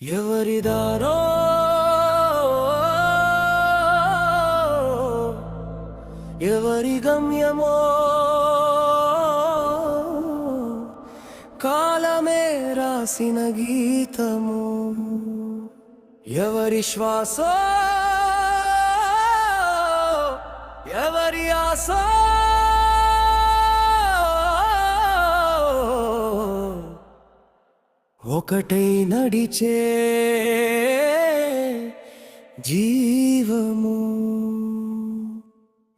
ఎవరిదారో ఎవరి గమ్యమో కాలమే రాసిన గీతము ఎవరి శ్వాసో ఎవరి ఆశో ఒకటై నడిచే జీవము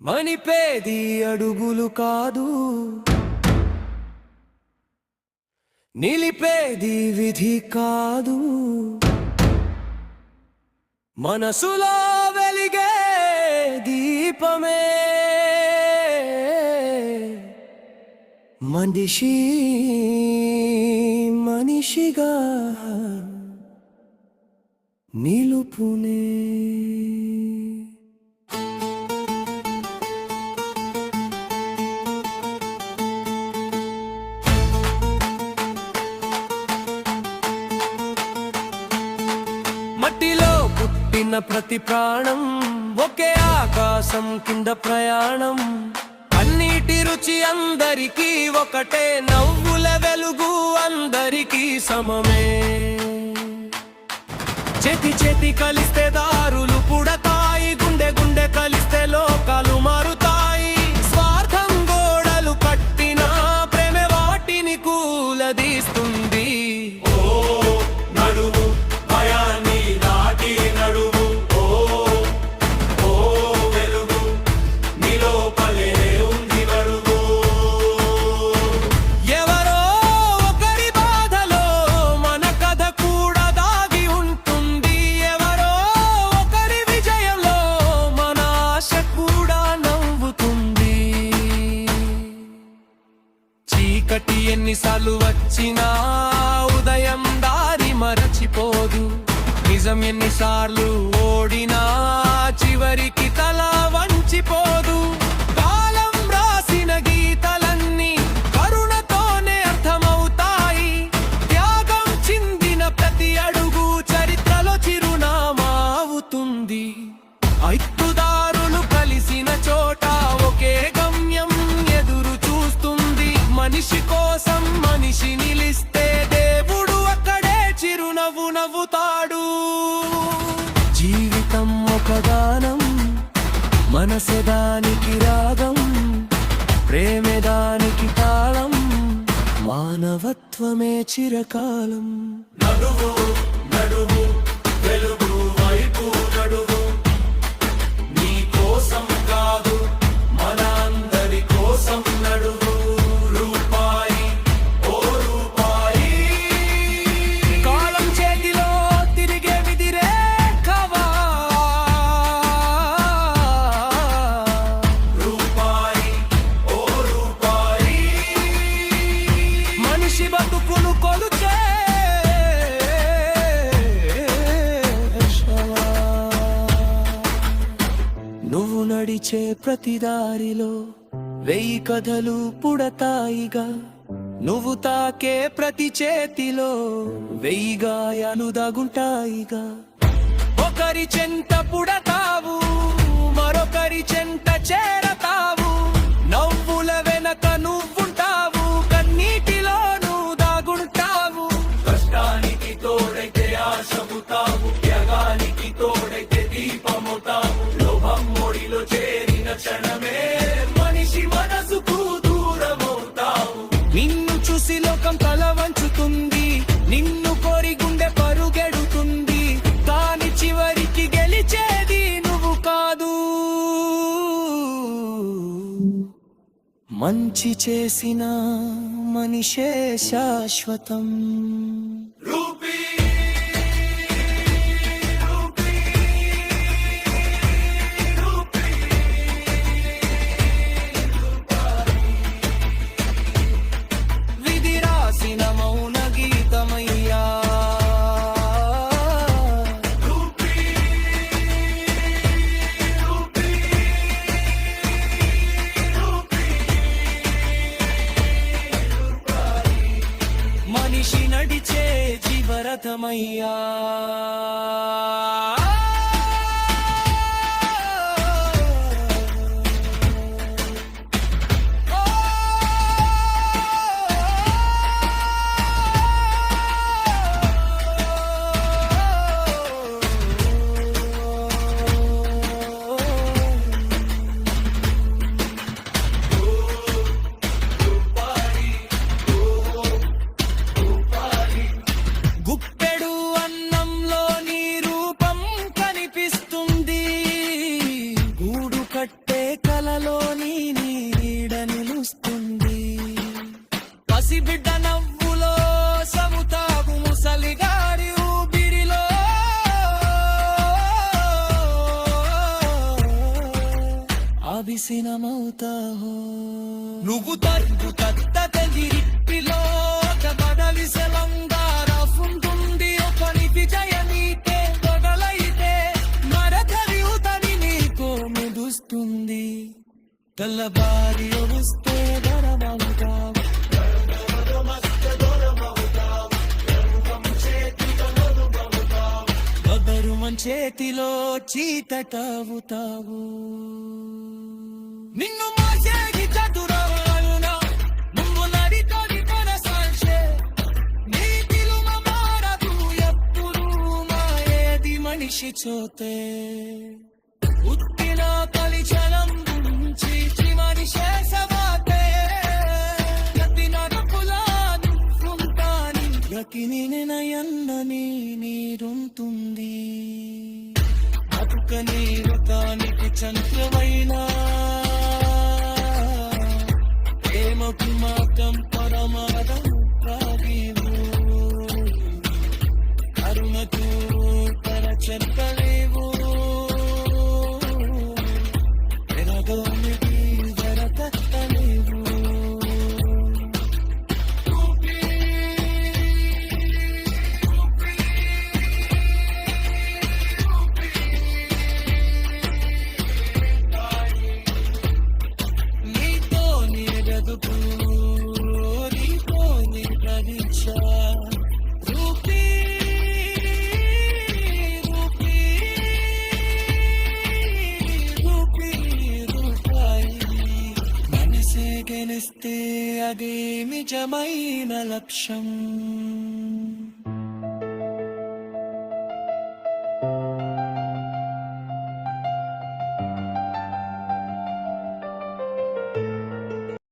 మణిపేది అడుగులు కాదు నిలిపేది విధి కాదు మనసులో వెలిగే దీపమే మనిషి మనిషిగా నిలుపునే మట్టిలో పుట్టిన ప్రతి ప్రాణం ఒకే ఆకాశం కింద ప్రయాణం అన్నిటి రుచి అందరికీ ఒకటే నవ్వుల వెలుగు అందరికీ సమమే చేతి చేతి కలిస్తే దారులు పుడతాయి గుండె గుండె కలిస్తే లోకాలు మారుతాయి స్వార్థం గోడలు కట్టిన ప్రేమ వాటిని కూలదీస్తుంది చీకటి ఎన్నిసార్లు వచ్చినా ఉదయం దారి మరచిపోదు నిజం ఎన్నిసార్లు ఓడినా చివరికి తల వంచిపోదు కాలం రాసిన గీతలన్నీ కరుణతోనే అర్థమవుతాయి త్యాగం చిందిన ప్రతి అడుగు చరిత్రలో చిరునామా అవుతుంది ఐక్యదారులు కలిసిన చోట ఒకే గమ్యం ఎదురు చూస్తుంది మనిషి కోసం మనిషి నిలిస్తే దేవుడు అక్కడే చిరునవ్వు నవ్వుతాడు జీవితం ఒక గానం మనసే దానికి రాగం ప్రేమే దానికి తాళం మానవత్వమే చిరకాలం నడువు నడువు వెలుగు వైపు నడువు నీ కోసం కాదు మన అందరి కోసం నడువు బతుకును కొలుచే నువ్వు నడిచే ప్రతి దారిలో 1000 కథలు పుడతాయిగా నువ్వు తాకే ప్రతి చేతిలో 1000 గాయాలు దాగుంటాయిగా ఒకరి చెంత పుడతావు మరొకరి చెంత చేరతావు నవ్వుల వెనక నువ్వుంటావు కన్నీటిలో తోడైతే ఆశముతావు త్యాగానికి తోడైతే దీపముతావు లోభం మోడిలో చేరిన క్షణమే మనిషి మనసుకు దూరమవుతావు నిన్ను చూసి లోకం తల వంచుతుంది నిన్ను కోరి గుండె పరుగెడుతుంది కాని చివరికి గెలిచేది నువ్వు కాదు మంచి చేసిన మనిషే శాశ్వతం మనిషి నడిచే గుప్పెడు అన్నంలో నీ రూపం కనిపిస్తుంది, గూడు కట్టే కలలో నీ నీడ నిలుస్తుంది. పసిబిడ్డ నవ్వులో సముతాగు ముసలిగాడి ఊపిరిలో అభిసినమవుతాహో. నువ్వు తరుగు తత్త తెగిరిప్పిలో బదలిసలంగార ఉంటుంది. ఒకని విజయనీతే తొడలైతే మరకరి ఉతని నీకో మెదుస్తుంది. తెల్లబారి వస్తే దరమవుతావు, బదరు మంచేతిలో చీతటవుతావు. నిన్ను మాసేగి చతురవాలునా నువ్వు నడితోని కొనసాల్చే నీతిలు మారదు ఎప్పుడు మాయేది మనిషి చోతే. ఉత్తిన కలిచలం నుంచి చిమరి శేషవాతే గతి నరకులాను ఉంటాని గతిని నినయన్నని నీరుంటుంది. బతుక నీరుతానికి చంద్రమైనా ప్రేమకు మాత్రం పరమాదం కాగివు. కరుణకు తర చెప్పలేవు, ఎరగోనికి జరకత్తలేవు. నీతో నీడదుకు నీతో నిర్గదించ రూపీ రూపీ రూపీ రూపాయి. మనసే గెలిస్తే అదే నిజమైన లక్ష్యం.